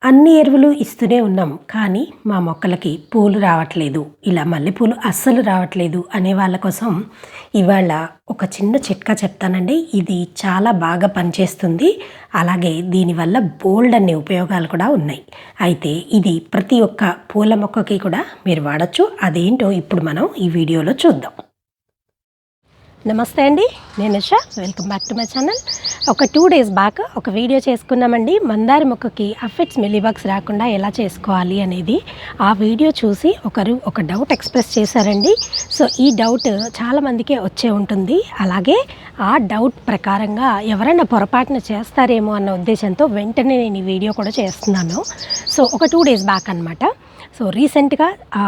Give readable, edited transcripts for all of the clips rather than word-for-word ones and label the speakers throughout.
Speaker 1: అన్ని ఎరువులు ఇస్తూనే ఉన్నాం, కానీ మా మొక్కలకి పూలు రావట్లేదు, ఇలా మల్లెపూలు అస్సలు రావట్లేదు అనే వాళ్ళ కోసం ఇవాళ ఒక చిన్న చిట్కా చెప్తానండి. ఇది చాలా బాగా పనిచేస్తుంది. అలాగే దీనివల్ల బోల్డ్ అనే ఉపయోగాలు కూడా ఉన్నాయి. అయితే ఇది ప్రతి ఒక్క పూల మొక్కకి కూడా మీరు వాడచ్చు. అదేంటో ఇప్పుడు మనం ఈ వీడియోలో చూద్దాం. నమస్తే అండి, నేను Usha. Welcome back to my channel. ఒక 2 days బ్యాక్ ఒక వీడియో చేసుకున్నామండి. మందార మొక్కకి అఫిడ్స్ మిలీబగ్స్ రాకుండా ఎలా చేసుకోవాలి అనేది. ఆ వీడియో చూసి ఒకరు ఒక డౌట్ ఎక్స్ప్రెస్ చేశారండి. సో ఈ డౌట్ చాలామందికే వచ్చే ఉంటుంది. అలాగే ఆ డౌట్ ప్రకారంగా ఎవరైనా పొరపాటున చేస్తారేమో అన్న ఉద్దేశంతో వెంటనే నేను ఈ వీడియో కూడా చేస్తున్నాను. సో ఒక 2 days బ్యాక్ అనమాట. సో రీసెంట్గా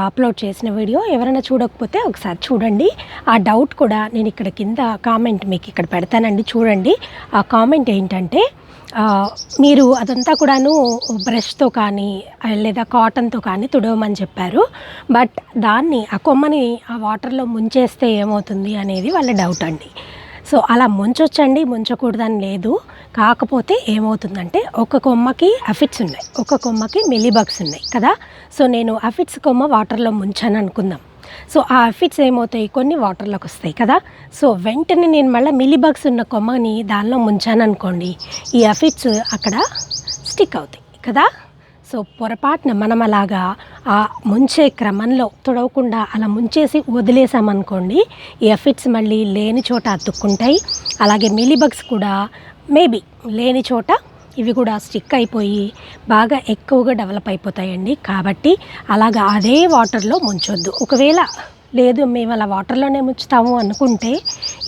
Speaker 1: అప్లోడ్ చేసిన వీడియో ఎవరైనా చూడకపోతే ఒకసారి చూడండి. ఆ డౌట్ కూడా నేను ఇక్కడ కింద కామెంట్ మీకు ఇక్కడ పెడతానండి, చూడండి. ఆ కామెంట్ ఏంటంటే, మీరు అదంతా కూడాను బ్రష్తో కానీ లేదా కాటన్తో కానీ తుడవమని చెప్పారు, బట్ దాన్ని ఆ కొమ్మని ఆ వాటర్లో ముంచేస్తే ఏమవుతుంది అనేది వాళ్ళ డౌట్ అండి. సో అలా ముంచొచ్చండి, ముంచకూడదని లేదు. కాకపోతే ఏమవుతుందంటే ఒక కొమ్మకి అఫిడ్స్ ఉన్నాయి, ఒక కొమ్మకి మిలీబగ్స్ ఉన్నాయి కదా. సో నేను అఫిడ్స్ కొమ్మ వాటర్లో ముంచాను అనుకుందాం. సో ఆ అఫిడ్స్ ఏమవుతాయి, కొన్ని వాటర్లోకి వస్తాయి కదా. సో వెంటనే నేను మళ్ళీ మిలీబగ్స్ ఉన్న కొమ్మని దానిలో ముంచాను అనుకోండి, ఈ అఫిడ్స్ అక్కడ స్టిక్ అవుతాయి కదా. సో పొరపాటున మనం అలాగా ఆ ముంచే క్రమంలో తుడవకుండా అలా ముంచేసి వదిలేసామనుకోండి, ఈ ఎఫిడ్స్ మళ్ళీ లేని చోట అతుక్కుంటాయి. అలాగే మిలీబగ్స్ కూడా మేబీ లేని చోట ఇవి కూడా స్టిక్ అయిపోయి బాగా ఎక్కువగా డెవలప్ అయిపోతాయండి. కాబట్టి అలాగా అదే వాటర్లో ముంచొద్దు. ఒకవేళ లేదు మేము అలా వాటర్లోనే ముంచుతాము అనుకుంటే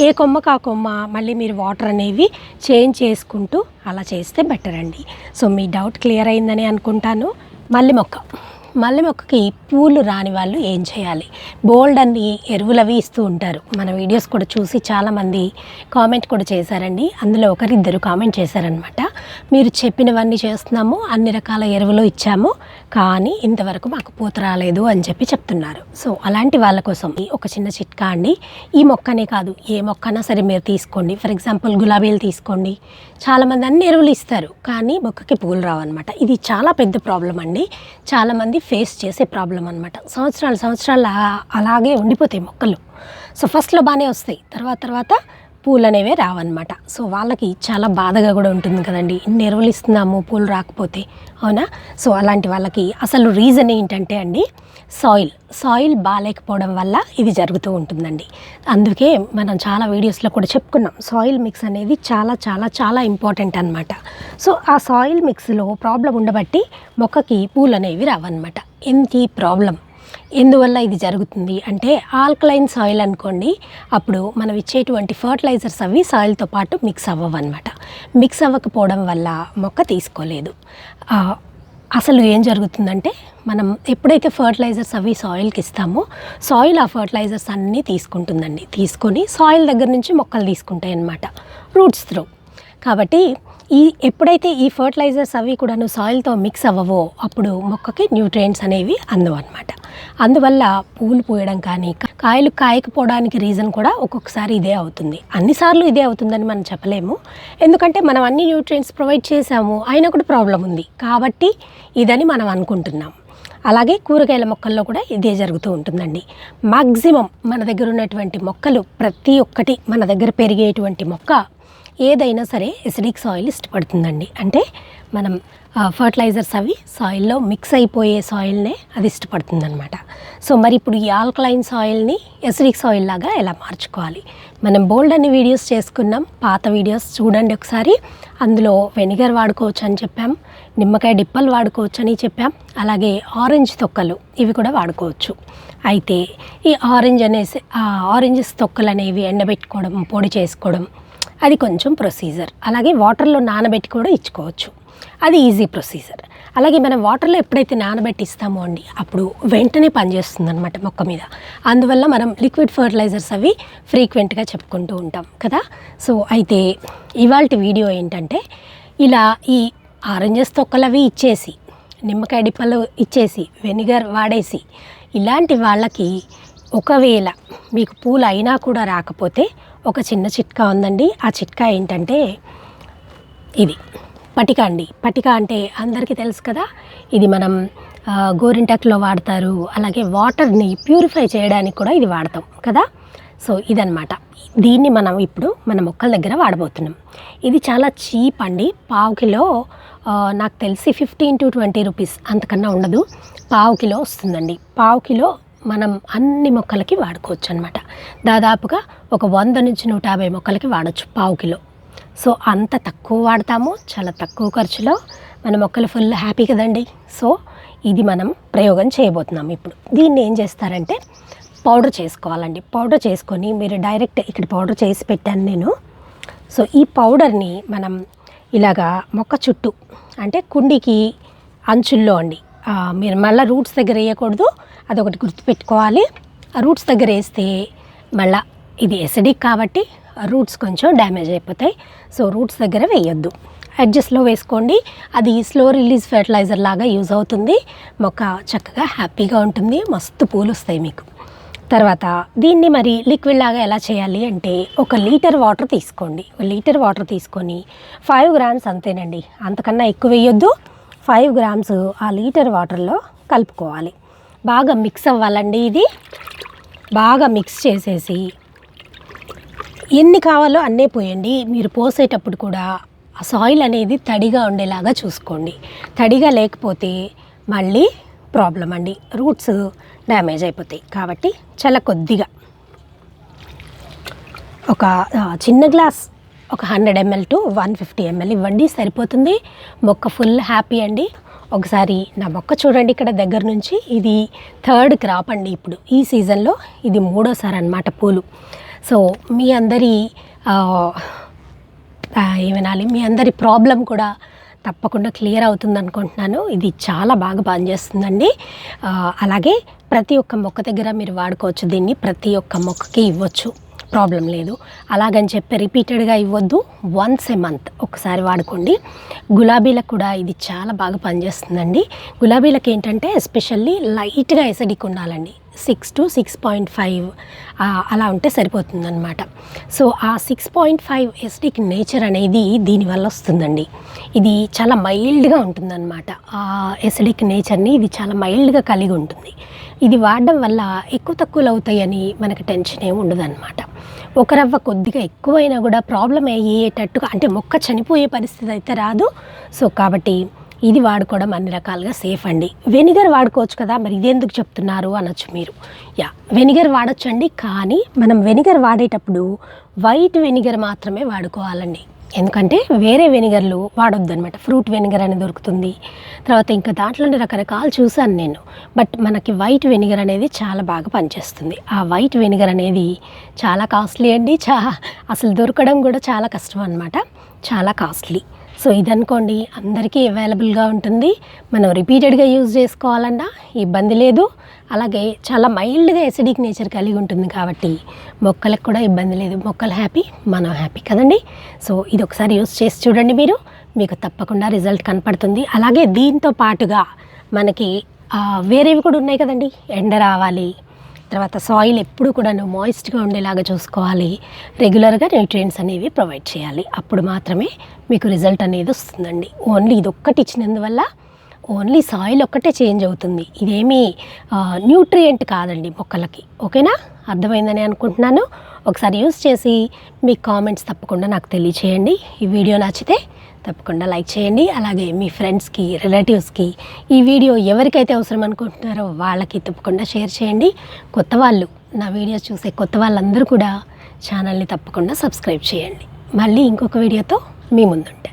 Speaker 1: ఏ కొమ్మకు ఆ కొమ్మ మళ్ళీ మీరు వాటర్ అనేవి చేంజ్ చేసుకుంటూ అలా చేస్తే బెటర్ అండి. సో మీ డౌట్ క్లియర్ అయిందని అనుకుంటాను. మల్లె మొక్కకి పూలు రాని వాళ్ళు ఏం చేయాలి? బోల్డ్ అన్ని ఎరువులు అవి ఇస్తూ ఉంటారు. మన వీడియోస్ కూడా చూసి చాలామంది కామెంట్ కూడా చేశారండి. అందులో ఒకరిద్దరు కామెంట్ చేశారనమాట, మీరు చెప్పినవన్నీ చేస్తున్నాము, అన్ని రకాల ఎరువులు ఇచ్చాము, కానీ ఇంతవరకు మాకు పూత రాలేదు అని చెప్తున్నారు. సో అలాంటి వాళ్ళ కోసం ఒక చిన్న చిట్కా అండి. ఈ మొక్కనే కాదు, ఏ మొక్కనా సరే మీరు తీసుకోండి. ఫర్ ఎగ్జాంపుల్ గులాబీలు తీసుకోండి. చాలామంది అన్ని ఎరువులు ఇస్తారు, కానీ మొక్కకి పూలు రావన్నమాట. ఇది చాలా పెద్ద ప్రాబ్లం అండి. చాలామంది ఫేస్ చేసే ప్రాబ్లం అనమాట. సంవత్సరాలు అలాగే ఉండిపోతాయి మొక్కలు. సో ఫస్ట్లో బాగానే వస్తాయి, తర్వాత పూలు అనేవే రావన్నమాట. సో వాళ్ళకి చాలా బాధగా కూడా ఉంటుంది కదండి, ఇన్ని ఎరువులు ఇస్తున్నాము పూలు రాకపోతే, అవునా. సో అలాంటి వాళ్ళకి అసలు రీజన్ ఏంటంటే అండి, సాయిల్ బాగాలేకపోవడం వల్ల ఇది జరుగుతూ ఉంటుందండి. అందుకే మనం చాలా వీడియోస్లో కూడా చెప్పుకున్నాం, సాయిల్ మిక్స్ అనేది చాలా చాలా చాలా ఇంపార్టెంట్ అనమాట. సో ఆ సాయిల్ మిక్స్లో ప్రాబ్లం ఉండబట్టి మొక్కకి పూలు అనేవి రావన్నమాట. ఏంటి ప్రాబ్లం, ఎందువల్ల ఇది జరుగుతుంది అంటే, ఆల్కలైన్ సాయిల్ అనుకోండి, అప్పుడు మనం ఇచ్చేటువంటి ఫర్టిలైజర్స్ అవి సాయిల్తో పాటు మిక్స్ అవ్వవన్నమాట. మిక్స్ అవ్వకపోవడం వల్ల మొక్క తీసుకోలేదు. అసలు ఏం జరుగుతుందంటే, మనం ఎప్పుడైతే ఫర్టిలైజర్స్ అవి సాయిల్కి ఇస్తామో, సాయిల్ ఆ ఫర్టిలైజర్స్ అన్నీ తీసుకుంటుందండి. తీసుకొని సాయిల్ దగ్గర నుంచి మొక్కలు తీసుకుంటాయి అన్నమాట, రూట్స్ త్రూ. కాబట్టి ఎప్పుడైతే ఈ ఫర్టిలైజర్స్ అవి కూడాను సాయిల్తో మిక్స్ అవ్వవో, అప్పుడు మొక్కకి న్యూట్రియంట్స్ అనేవి అందవు అనమాట. అందువల్ల పూలు పూయడం కానీ కాయలు కాయకపోవడానికి రీజన్ కూడా ఒక్కొక్కసారి ఇదే అవుతుంది. అన్నిసార్లు ఇదే అవుతుందని మనం చెప్పలేము, ఎందుకంటే మనం అన్ని న్యూట్రియంట్స్ ప్రొవైడ్ చేసాము, అయినా కూడా ప్రాబ్లం ఉంది కాబట్టి ఇదని మనం అనుకుంటున్నాం. అలాగే కూరగాయల మొక్కల్లో కూడా ఇదే జరుగుతూ ఉంటుందండి. మ్యాక్సిమం మన దగ్గర ఉన్నటువంటి మొక్కలు ప్రతి ఒక్కటి, మన దగ్గర పెరిగేటువంటి మొక్క ఏదైనా సరే ఎసిడిక్ సాయిల్ ఇష్టపడుతుందండి. అంటే మనం ఫర్టిలైజర్స్ అవి సాయిల్లో మిక్స్ అయిపోయే సాయిల్నే అది ఇష్టపడుతుందన్నమాట. సో మరి ఇప్పుడు ఈ ఆల్కలైన్ సాయిల్ని ఎసిడిక్ సాయిల్ లాగా ఎలా మార్చుకోవాలి? మనం బోల్డ్ అన్ని వీడియోస్ చేసుకున్నాం, పాత వీడియోస్ చూడండి ఒకసారి. అందులో వెనిగర్ వాడుకోవచ్చు అని చెప్పాం, నిమ్మకాయ డిప్పలు వాడుకోవచ్చు అని చెప్పాం, అలాగే ఆరెంజ్ తొక్కలు ఇవి కూడా వాడుకోవచ్చు. అయితే ఈ ఆరెంజెస్ తొక్కలు అనేవి ఎండబెట్టుకోవడం, పొడి చేసుకోవడం అది కొంచెం ప్రొసీజర్. అలాగే వాటర్లో నానబెట్టి కూడా ఇచ్చుకోవచ్చు, అది ఈజీ ప్రొసీజర్. అలాగే మనం వాటర్లో ఎప్పుడైతే నానబెట్టి ఇస్తామో అండి, అప్పుడు వెంటనే పనిచేస్తుంది అనమాట మొక్క మీద. అందువల్ల మనం లిక్విడ్ ఫర్టిలైజర్స్ అవి ఫ్రీక్వెంట్గా చెప్పుకుంటూ ఉంటాం కదా. సో అయితే ఇవాల్టి వీడియో ఏంటంటే, ఇలా ఈ ఆరెంజెస్ తొక్కలు అవి ఇచ్చేసి, నిమ్మకాయ డిప్పలు ఇచ్చేసి, వెనిగర్ వాడేసి, ఇలాంటి వాళ్ళకి ఒకవేళ మీకు పూలు అయినా కూడా రాకపోతే ఒక చిన్న చిట్కా ఉందండి. ఆ చిట్కా ఏంటంటే, ఇది పటిక అండి. పటిక అంటే అందరికీ తెలుసు కదా, ఇది మనం గోరింటాకులో వాడతారు, అలాగే వాటర్ని ప్యూరిఫై చేయడానికి కూడా ఇది వాడతాం కదా. సో ఇదనమాట. దీన్ని మనం ఇప్పుడు మన మొక్కల దగ్గర వాడబోతున్నాం. ఇది చాలా చీప్ అండి. పావు కిలో నాకు తెలిసి 15 to 20 రూపీస్, అంతకన్నా ఉండదు. పావు కిలో వస్తుందండి. పావు కిలో మనం అన్ని మొక్కలకి వాడుకోవచ్చు అనమాట. దాదాపుగా ఒక 100 నుంచి 150 మొక్కలకి వాడచ్చు పావు కిలో. సో అంత తక్కువ వాడతాము, చాలా తక్కువ ఖర్చులో మన మొక్కలు ఫుల్ హ్యాపీ కదండి. సో ఇది మనం ప్రయోగం చేయబోతున్నాం ఇప్పుడు. దీన్ని ఏం చేస్తారంటే పౌడర్ చేసుకోవాలండి. పౌడర్ చేసుకొని మీరు డైరెక్ట్ ఇక్కడ పౌడర్ చేసి పెట్టాను నేను. సో ఈ పౌడర్ని మనం ఇలాగా మొక్క చుట్టూ, అంటే కుండీకి అంచుల్లో అండి, మీరు మళ్ళీ రూట్స్ దగ్గర వేయకూడదు, అదొకటి గుర్తుపెట్టుకోవాలి. రూట్స్ దగ్గర వేస్తే మళ్ళీ ఇది ఎసిడిక్ కాబట్టి రూట్స్ కొంచెం డ్యామేజ్ అయిపోతాయి. సో రూట్స్ దగ్గర వేయొద్దు, ఎడ్జస్ట్లో వేసుకోండి. అది స్లో రిలీజ్ ఫెర్టిలైజర్ లాగా యూజ్ అవుతుంది. మొక్క చక్కగా హ్యాపీగా ఉంటుంది, మస్తు పూలు వస్తాయి మీకు. తర్వాత దీన్ని మరి లిక్విడ్ లాగా ఎలా చేయాలి అంటే, 1 లీటర్ వాటర్ తీసుకోండి. 1 లీటర్ వాటర్ తీసుకొని 5 grams అంతేనండి, అంతకన్నా ఎక్కువ వేయొద్దు. 5 grams ఆ లీటర్ వాటర్లో కలుపుకోవాలి. బాగా మిక్స్ అవ్వాలండి. ఇది బాగా మిక్స్ చేసేసి ఎన్ని కావాలో అన్నే పోయండి. మీరు పోసేటప్పుడు కూడా ఆ సాయిల్ అనేది తడిగా ఉండేలాగా చూసుకోండి. తడిగా లేకపోతే మళ్ళీ ప్రాబ్లం అండి, రూట్స్ డ్యామేజ్ అయిపోతాయి. కాబట్టి చాలా కొద్దిగా, ఒక చిన్న గ్లాస్, ఒక 100 ml to 150 ml ఇవ్వండి, సరిపోతుంది. మొక్క ఫుల్ హ్యాపీ అండి. ఒకసారి నా మొక్క చూడండి ఇక్కడ దగ్గర నుంచి. ఇది 3rd క్రాప్ అండి. ఇప్పుడు ఈ సీజన్లో ఇది 3వసారి అన్నమాట పూలు. సో మీ అందరి ఏమనాలి, మీ అందరి ప్రాబ్లం కూడా తప్పకుండా క్లియర్ అవుతుంది అనుకుంటున్నాను. ఇది చాలా బాగా పనిచేస్తుందండి. అలాగే ప్రతి ఒక్క మొక్క దగ్గర మీరు వాడుకోవచ్చు దీన్ని. ప్రతి ఒక్క మొక్కకి ఇవ్వచ్చు, ప్రాబ్లం లేదు. అలాగని చెప్పి రిపీటెడ్గా ఇవ్వద్దు, వన్స్ ఏ మంత్ ఒకసారి వాడుకోండి. గులాబీలకు కూడా ఇది చాలా బాగా పనిచేస్తుందండి. గులాబీలకు ఏంటంటే ఎస్పెషల్లీ లైట్గా ఎసిడిక్ ఉండాలండి. 6 to 6.5 అలా ఉంటే సరిపోతుందన్నమాట. సో ఆ 6.5 ఎసిడిక్ నేచర్ అనేది దీనివల్ల వస్తుందండి. ఇది చాలా మైల్డ్గా ఉంటుందన్నమాట. ఆ ఎసిడిక్ నేచర్ని ఇది చాలా మైల్డ్గా కలిగి ఉంటుంది. ఇది వాడడం వల్ల ఎక్కువ తక్కువలు అవుతాయని మనకు టెన్షన్ ఏమి ఉండదన్నమాట. ఒక రవ్వ కొద్దిగా ఎక్కువైనా కూడా ప్రాబ్లం అయ్యేటట్టుగా, అంటే మొక్క చనిపోయే పరిస్థితి అయితే రాదు. సో కాబట్టి ఇది వాడుకోవడం అన్ని రకాలుగా సేఫ్ అండి. వెనిగర్ వాడుకోవచ్చు కదా, మరి ఇదెందుకు చెప్తున్నారు అనొచ్చు మీరు. వెనిగర్ వాడచ్చండి, కానీ మనం వెనిగర్ వాడేటప్పుడు వైట్ వెనిగర్ మాత్రమే వాడుకోవాలండి. ఎందుకంటే వేరే వెనిగర్లు వాడొద్దు అనమాట. ఫ్రూట్ వెనిగర్ అని దొరుకుతుంది, తర్వాత ఇంకా దాంట్లోనే రకరకాలు చూసాను నేను. బట్ మనకి వైట్ వెనిగర్ అనేది చాలా బాగా పనిచేస్తుంది. ఆ వైట్ వెనిగర్ అనేది చాలా కాస్ట్లీ అండి. అసలు దొరకడం కూడా చాలా కష్టం అనమాట, చాలా కాస్ట్లీ. సో ఇదనుకోండి అందరికీ అవైలబుల్గా ఉంటుంది. మనం రిపీటెడ్గా యూజ్ చేసుకోవాలన్నా ఇబ్బంది లేదు. అలాగే చాలా మైల్డ్గా ఎసిడిక్ నేచర్ కలిగి ఉంటుంది కాబట్టి మొక్కలకు కూడా ఇబ్బంది లేదు. మొక్కలు హ్యాపీ, మనం హ్యాపీ కదండి. సో ఇది ఒకసారి యూజ్ చేసి చూడండి మీరు, మీకు తప్పకుండా రిజల్ట్ కనపడుతుంది. అలాగే దీంతో పాటుగా మనకి వేరేవి కూడా ఉన్నాయి కదండి. ఎండ రావాలి, తర్వాత సాయిల్ ఎప్పుడు కూడా మాయిస్ట్గా ఉండేలాగా చూసుకోవాలి, రెగ్యులర్గా న్యూట్రియంట్స్ అనేవి ప్రొవైడ్ చేయాలి. అప్పుడు మాత్రమే మీకు రిజల్ట్ అనేది వస్తుందండి. ఓన్లీ ఇది ఒక్కటి ఇచ్చినందువల్ల ఓన్లీ సాయిల్ ఒక్కటే చేంజ్ అవుతుంది. ఇదేమీ న్యూట్రియంట్ కాదండి మొక్కలకి. ఓకేనా, అర్థమైందని అనుకుంటున్నాను. ఒకసారి యూజ్ చేసి మీ కామెంట్స్ తప్పకుండా నాకు తెలియచేయండి. ఈ వీడియో నచ్చితే తప్పకుండా లైక్ చేయండి. అలాగే మీ ఫ్రెండ్స్కి, రిలేటివ్స్కి ఈ వీడియో ఎవరికైతే అవసరం అనుకుంటున్నారో వాళ్ళకి తప్పకుండా షేర్ చేయండి. కొత్త వాళ్ళు, నా వీడియోస్ చూసే కొత్త వాళ్ళందరూ కూడా ఛానల్ని తప్పకుండా సబ్స్క్రైబ్ చేయండి. మళ్ళీ ఇంకొక వీడియోతో మీ ముందుంటే